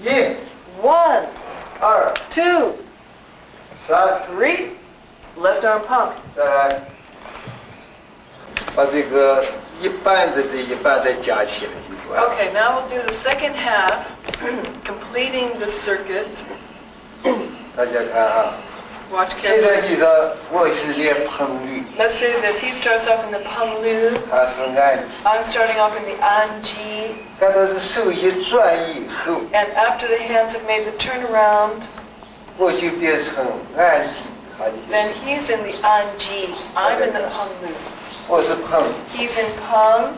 1 1 2 2 3 3 Left arm pump. 再来，把这个一半的这一半再加起来一段。 Okay, now we'll do the second half, completing the circuit. 大家看啊， Watch 现在 carefully. 比如说我是练碰律， Let's say that he starts off in the Peng Lu. 它是按击， I'm starting off in the Anji. 看到是手一转以后， And after the hands have made the turnaround, 我就变成按击，它就变 then 成 he's in the Anji. I'm in the Peng Lu. 我是碰 He's in Peng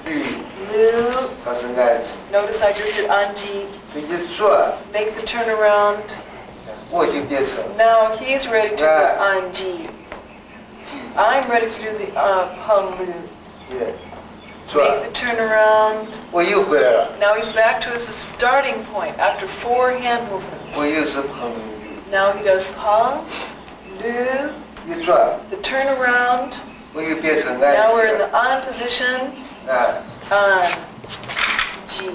律， Lu. 它是按击， Notice I just did Anji. 这一转 Make the turnaround. 我就变成 Now he's ready to do Anji. I'm ready to do the Peng Lu. 也转， Make the turnaround. 我又回来了， Now he's back to his starting point after 4 hand movements. 我又是碰律， Now he does Peng Lu. 一转 The turnaround. 我又变成 Now we're 按 in 击 the on position. 了， Anji.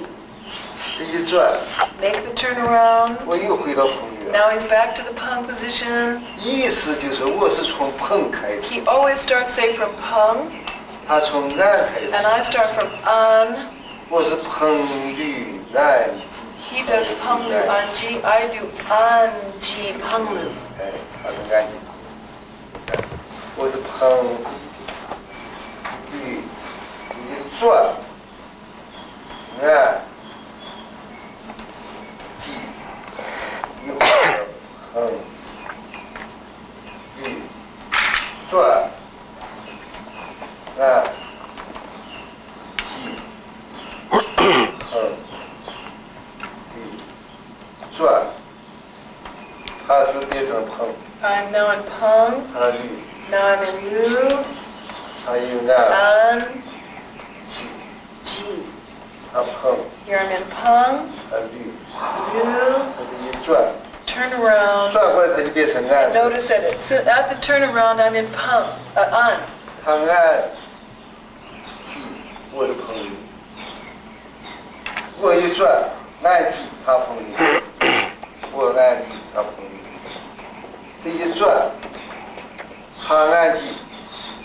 这一转 Make the turnaround. 我又回到碰律了。 Now he's back to the Peng position. 意思就是我是从碰开始 He，always starts, say, from Peng, 他从按开 and 始， I start from An. 我是碰律按击， He does Peng Lu Anji. I do Anji Peng Lu. 哎，他是按击，我是碰律一转按击，又碰律转按击，碰律转，它是变成碰， I'm now in Peng. 它律， Now I'm in Lu. 它又按 An. 击， Ji. 它碰， Here I'm in Peng. 它律， Lu. 它这一转， Turn around. 转过来它就变成按击， Notice that so at the turnaround I'm in Peng. An. 它按击，我是碰律，我一转按击，它碰律，我按击，它碰律，这一转，它按击，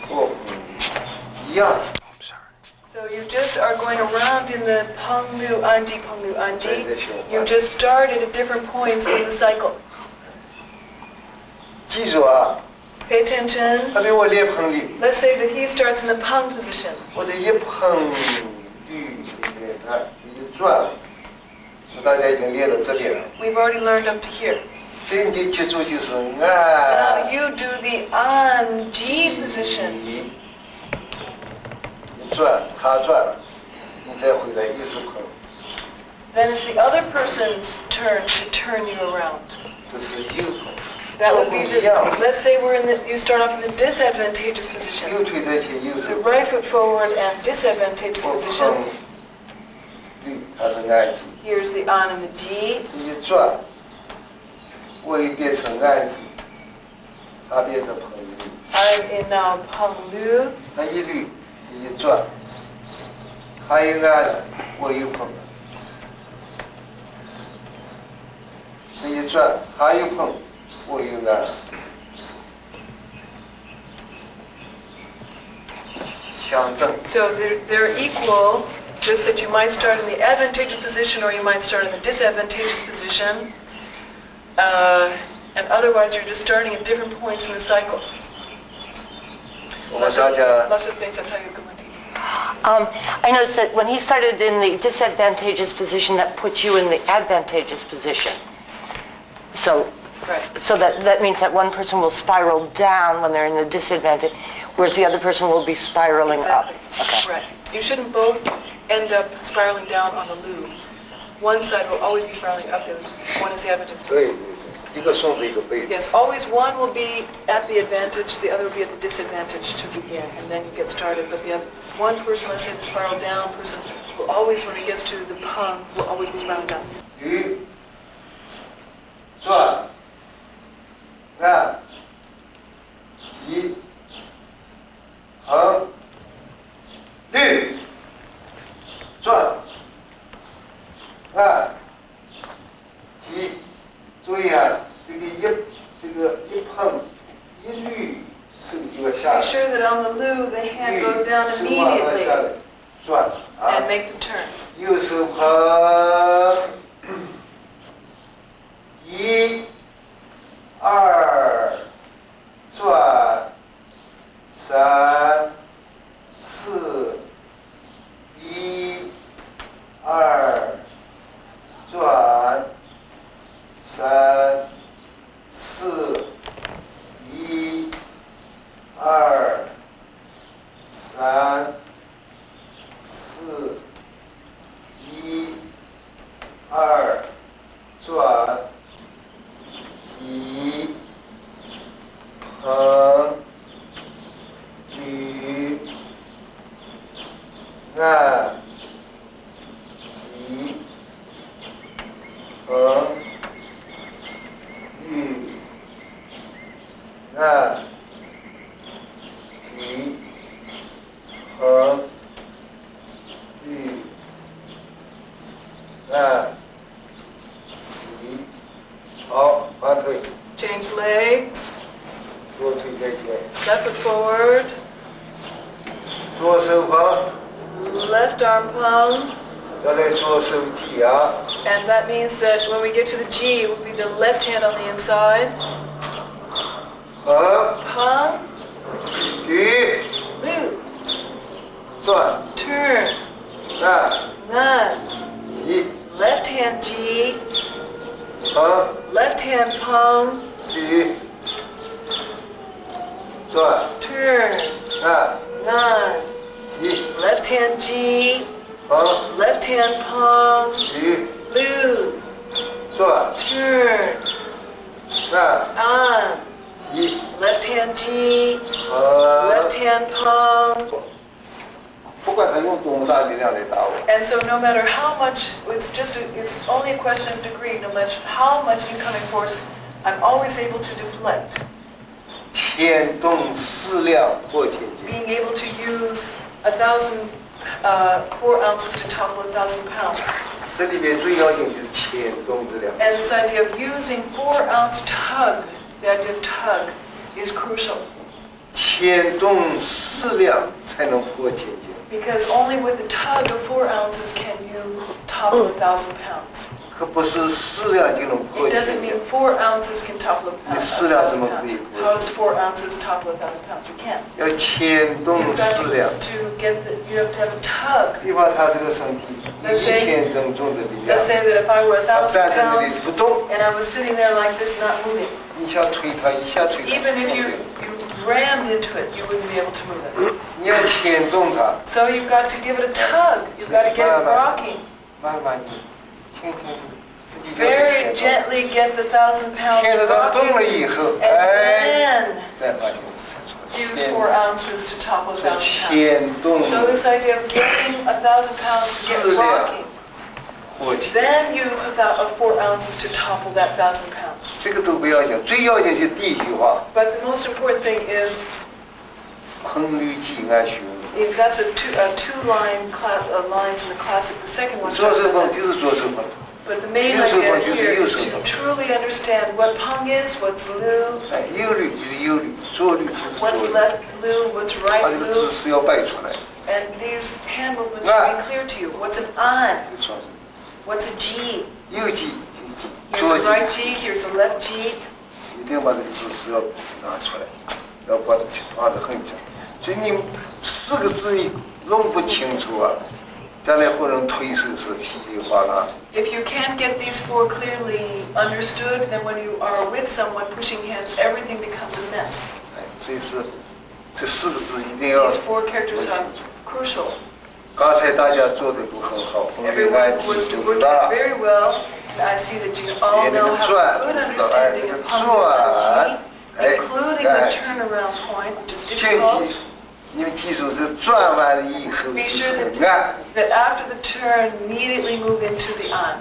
我碰律，一样。 So you just are going around in the Peng Lu Anji Peng Lu 在 Anji. 这循 You 环。 just started at different points in the cycle. 记住啊， Pay attention. 他给我练碰律， Let's say that he starts in the Peng position. 我这一碰律，它一转，大家已经练到这边了。 We've already learned up to here. 所以你就记住就是 Now 按 you do the Anji position. 一转，他转了，你再回来又是碰， Then it's the other person's turn to turn you around. 这是右碰， That would be 都不一样。 the, let's say we're in the, you start off in the disadvantageous position. 右腿在前，右 So 手 right foot forward and disadvantageous 我 position. 碰律，它是按击， Here's the on and the G. 一转，我又变成按击，它变成碰律， I'm in now Peng Lu. 它一律一转，它又按了，我又碰了，这一转，它又碰，我又按了，相等。 So they're equal, just that you might start in the advantageous position or you might start in the disadvantageous position. And otherwise you're just starting at different points in the cycle. 我们大家 I noticed that when he started in the disadvantageous position, that puts you in the advantageous position. So, Right. so that means that one person will spiral down when they're in the disadvantage, whereas the other person will be spiraling Exactly. up. Okay. Right. You shouldn't both end up spiraling down on the Lu. One side will always be spiraling up, the other one is the advantageous. 对，一个送的一个背的。 Yes, always one will be at the advantage, the other will be at the disadvantage to begin, and then you get started. But the other, one person, let's say the spiral down person, will always, when he gets to the Peng, will always be spiraling down. 驴转按击横律转看，起，注意啊，这个一碰一捋，手就要下 Make 来， sure that on the loo, the hand goes down 手往上 immediately 下来，转啊 and，make the turn. 右手碰，一、二，转，三、四，一、二，转，三、四，一、二，三、四，一、二，转，起，横，捋，按，起，横，捋，按，起，横，捋，按，起，好，反腿， Change legs, 左腿再前， left foot forward, 左手碰， left arm pung, 再来左手挤啊， and that means that when we get to the G, it will be the left hand on the inside. 横， Pung, 捋， loo, 转， turn, 按， none. 起， Left hand G, 横， left hand pung, 捋，转， turn, 按， none. 起， Left hand G, 横， left hand pung, 捋， loo, 转， turn, 按， on. 起， Left hand G, 横 left。hand pung. 不管他用多么大力量来打我， And so no matter how much, it's only a question of degree, no matter how much incoming force, I'm always able to deflect. 牵动适量破千斤。 Being able to use 4 ounces to topple 1,000 pounds. 这里边最要紧就是牵动这两个 And 字。 this idea of using 4-ounce tug, the idea of tug, is crucial. 牵动适量才能破千斤。 Because only with the tug of 4 ounces can you topple 1,000 pounds. 可不是适量就能破 It 千 doesn't 斤 mean。4 ounces can topple 1,000 你适量怎么可以 pounds. 破 How does 4 ounces topple 1,000 pounds? You can't. 要牵动 You've 适 got 量。 you have to have a tug. 比方他这个身体1000吨重的力量 Let's，say that if I were 他 1,000站在那里 pounds 不动， and I was sitting there like this, not moving, 一下推他，一下推他。 even if you rammed into it, you wouldn't be able to move it. 你要牵动它， So you've got to give it a tug. You've got to get it rocking. 慢慢地，轻轻地，自己就 Very 是牵动。 gently get the 1,000 pounds 牵着它动了 rocking, 以后， and 哎， then 再发现 use 牵 4 ounces to topple 1,000 pounds. 牵动 So this idea of getting 1,000 pounds to get rocking, 过去， then use about 4 ounces to topple that 1,000 pounds. 这个都不要紧，最要紧是第一句话， But the most important thing is 横捋挤按胸。 that's a two-line lines in the classic. The second one. 左手碰就是左手碰， But the main 右手 idea 碰就是 here 右 is 手 to 碰， truly understand what pung is, what's lu, 哎，右捋就是右捋，左捋就是 what's 左捋， left lu, what's 它 right 这个姿 lu, 势要摆出来。 and these hand movements should be clear to you. What's an on? 就说 What's a G? 右挤就挤， Here's 左 a 挤， right G, here's a left G. 一定要把这个姿势要拿出来，要把它画得很清。所以你4个字你弄不清楚啊，将来或者推手是稀里哗啦。 If you can't get these 4 clearly understood, then when you are with someone pushing hands, everything becomes a mess. 哎，所以是这4个字一定要 These 4 characters 弄 are 清楚。 crucial. 刚才大家做的都很好，我们应 Everyone 该 was 记住 working 知道。 very well. And I see that you all 连那 know 个 have 转 a good 知道，哎，这 understanding 个 of pung 转， and哎， including the 哎， turnaround point, which is 切 difficult. 记，你们记住是转完了以后 Be 就 sure 是按， that after the turn, immediately move into the on.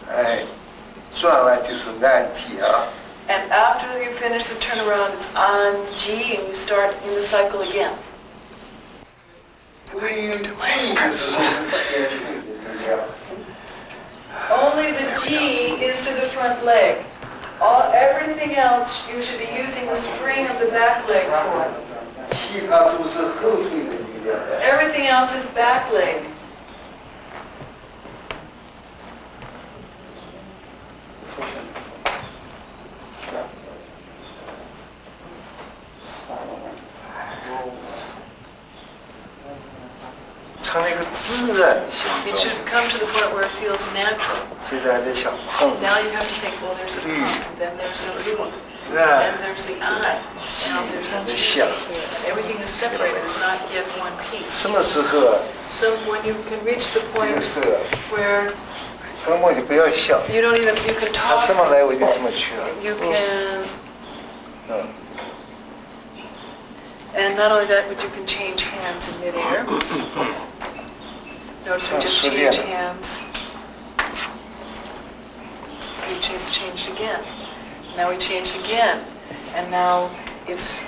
哎，转完就是按记啊。 And after you finish the turnaround, it's on G, and you start in the cycle again. 对于记就是连续的力量。G is to the front leg. Everything else, you should be using the spring of the back leg for. 其他都是后退的力量。 Everything else is back leg. It should come to the point where it feels natural. Now you have to think, well, there's the pump, then there's the luo, then there's the eye, now there's the qi. Everything is separated, it's not yet one piece. So when you can reach the point where you don't even, you can talk, you can, and not only that, but you can change hands in midair. Notice we just changed hands. We just changed again. Now we changed again. And now it's...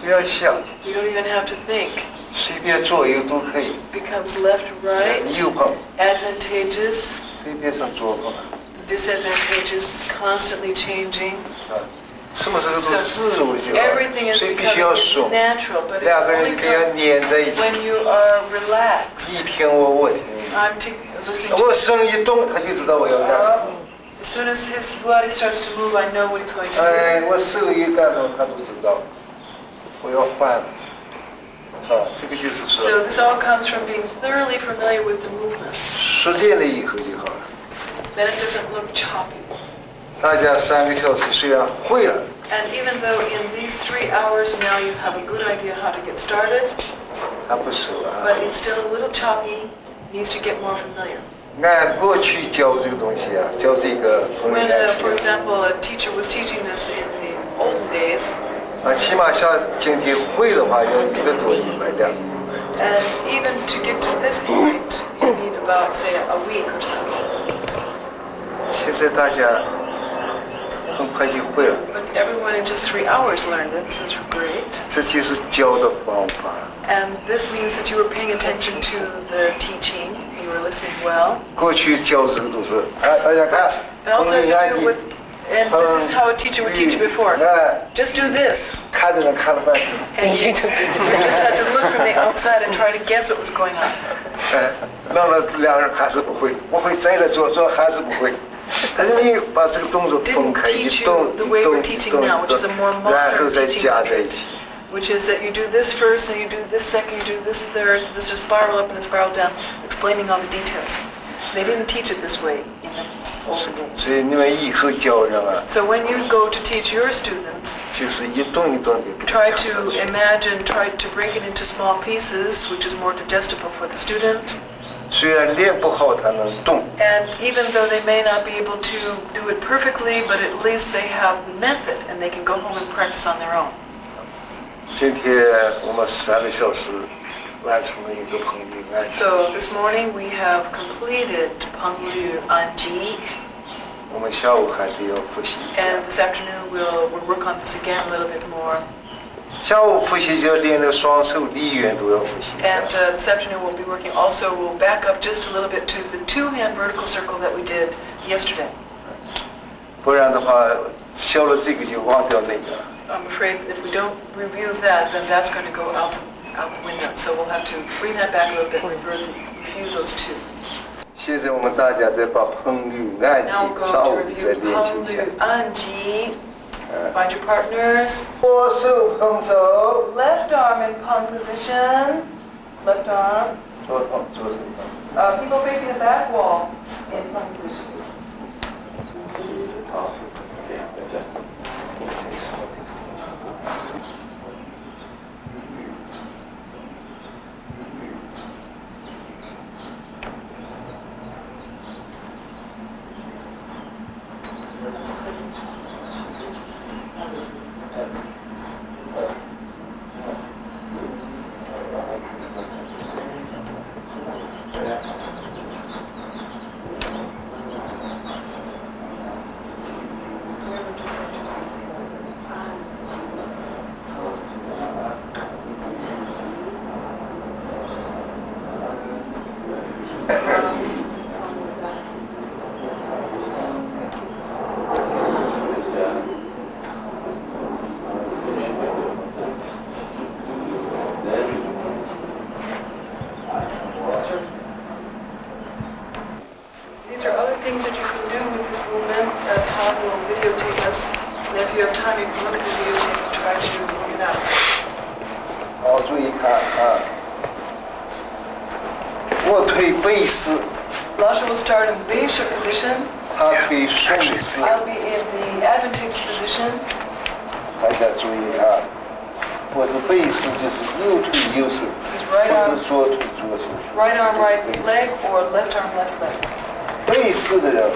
You don't even have to think. It becomes left, right, advantageous, disadvantageous, constantly changing. So everything is becoming natural, but it only comes when you are relaxed. I'm listening to as soon as his body starts to move, I know what he's going to do. So this all comes from being thoroughly familiar with the movements. Then it doesn't look choppy. And even though in these 3 hours now you have a good idea how to get started, but it's still a little choppy, needs to get more familiar. When, for example, a teacher was teaching this in the olden days, and even to get to this point, you need about, say, a week or so. But everyone in just 3 hours learned it. This is great. And this means that you were paying attention to the teaching, you were listening well. It also has to do with, and this is how a teacher would teach you before. Just do this. And you just had to look from the outside and try to guess what was going on. Didn't teach you the way we're teaching now, which is a more modern teaching method, which is that you do this first, and you do this second, you do this third, this is spiral up and a spiral down, explaining all the details. They didn't teach it this way in the olden days. So when you go to teach your students, try to imagine, try to break it into small pieces, which is more digestible for the student. And even though they may not be able to do it perfectly, but at least they have the method and they can go home and practice on their own. So this morning we have completed Peng Lu Anji. And this afternoon we'll work on this again a little bit more. And this afternoon we'll be working also, we'll back up just a little bit to the 2-hand vertical circle that we did yesterday. I'm afraid if we don't review that, then that's going to go out the window. So we'll have to bring that back a little bit and review those two. Now we'll go to review Peng Lu Anji. Find your partners. Left arm in Peng position. Left arm. People facing the back wall in Peng position. things that you can do with this movement. Tom will videotape us, and if you have time, you can look at the videotape and try to work it out. 好，注意看啊，我推背式， Lasha will start in Beisha position. 他推顺式， I'll be in the advantageous position. 大家注意啊，我是背式就是右腿右手， This is right 我 arm, 是左腿左手。 right arm, right leg, or left arm, left leg. 背式的人，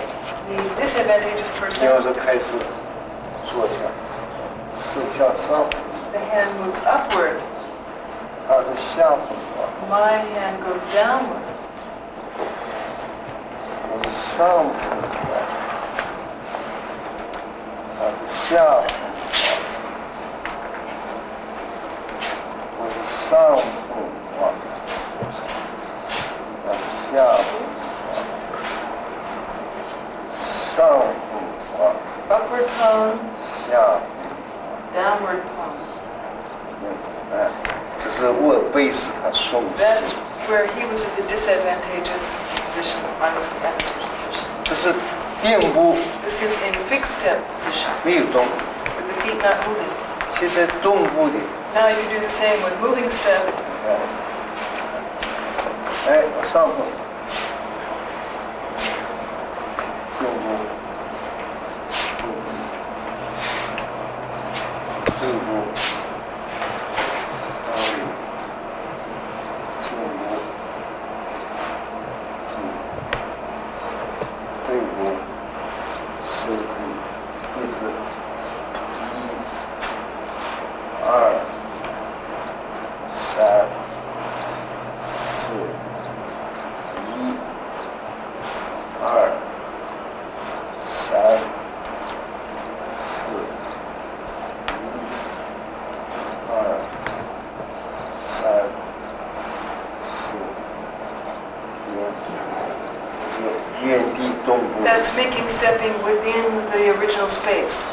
The disadvantageous 你要 person, 是开始坐下，手向上， the hand moves upward. 他是下风啊， My hand goes downward. 我是上风啊，他是下风啊，我是上风啊，他是下风啊，上风啊， Upward palm, 下风。 downward palm. 哎，这是我背式，他顺势 That's，where he was in the disadvantageous position. I was in the advantageous position. 这是垫步， This is in fixed step position, 没有动。 with the feet not moving. 现在动步的， Now you do the same with moving step. 哎，往上走，垫步，退步，退步，收腿，这是1、2、3、4、1、2、3、4、1、2、3、4、这是原地动步。 That's making stepping within the original space.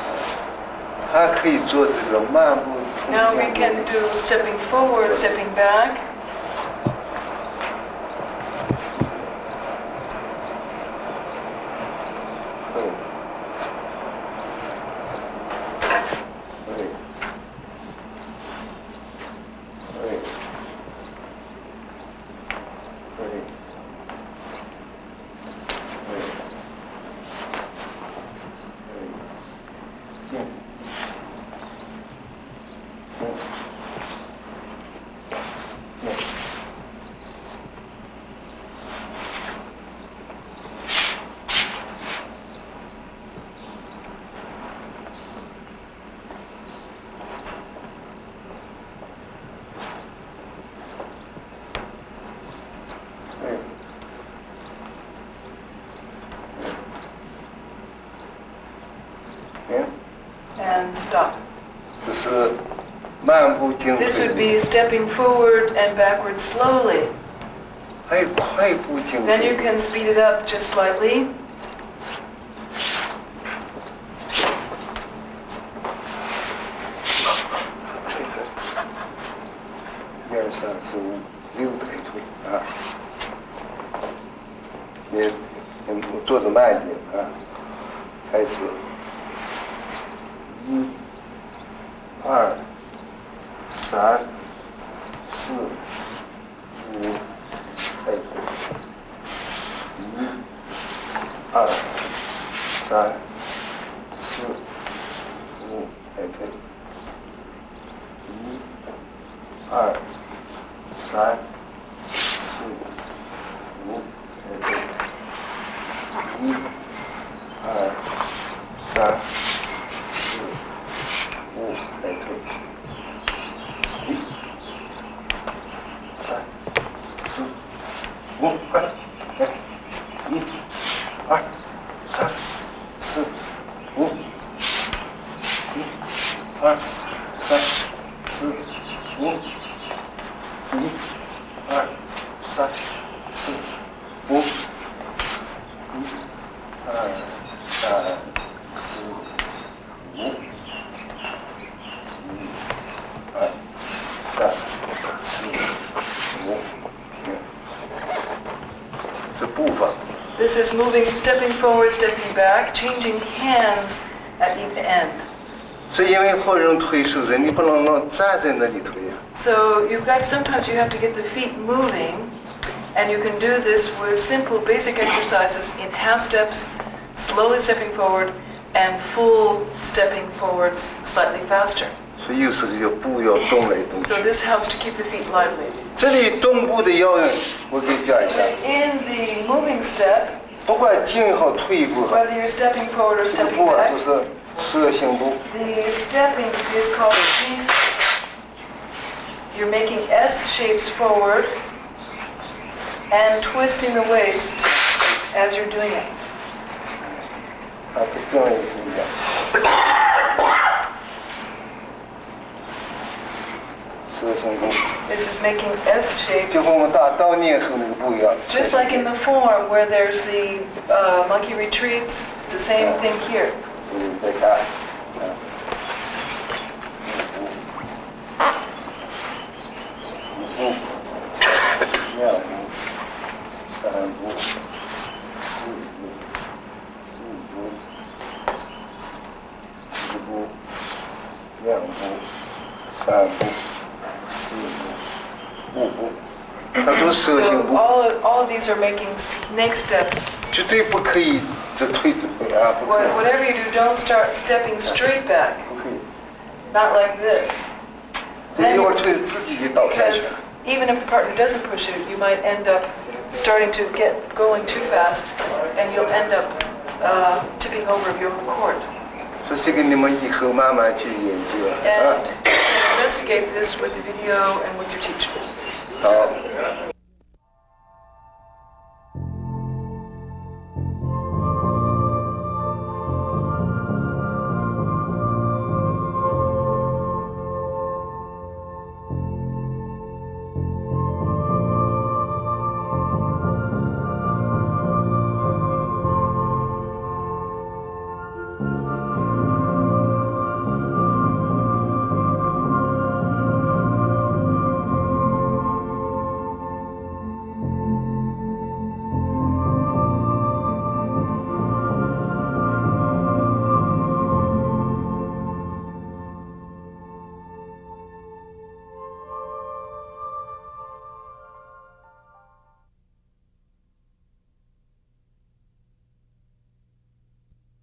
它可以做这个漫步空 Now we 间 can do stepping forward, stepping back. 对，对，对，对，进，对， And stop. 这是漫步进 This would 退， be stepping forward and backward slowly. 还有快步进 Then you 退， can speed it up just slightly. 1、2、3、4、5、6抬腿啊，你做的慢一点啊，开始，1、2、3、4、5，抬腿，1、2、3、4、5，抬腿，1、2、3、4、5，抬腿，1、2、3、4、5，抬腿，1、3、4、5，快，来，1、2、3、4、5，1、2、3、4、5。1、2、3、4、5，1、2、3、4、5，1、2、3、4、5，这步伐。This this is moving, stepping forward, stepping back, changing hands at each end. 所以因为好人推手子，你不能老站在那里推呀。So sometimes you have to get the feet moving, and you can do this with simple basic exercises in half steps, slowly stepping forward, and full stepping forwards slightly faster. 所以有时候要步要动来动去。 So this helps to keep the feet lively. 这里动步的要领，我给你讲一下。 In the moving step, 不管进好退一步好， whether you're stepping forward or 这个 stepping 步啊 back, 都是蛇形步。 the stepping is called a C step. You're making S shapes forward and twisting the waist as you're doing it. 啊，跟这样也是一样。蛇形步， This is making S shapes. 就跟我们打倒念后那个步一样。 Just like in the form where there's the monkey retreats, it's the same thing here. 再看，一步，两步，三步，四步，五步，一步，两步，三步，四步，五步，它都是蛇形 So 步， all of these are making snake steps. 绝对不可以这推这推啊，不可以， Whatever you do, don't start stepping straight back, 不可以。 not like this. 这一会儿推自己给倒下去 Because。even if the partner doesn't push it, you might end up starting to get going too fast, and you'll end up tipping over of your own accord. 所以这个你们以后慢慢去研究啊。 And investigate this with the video and with your teacher. 好。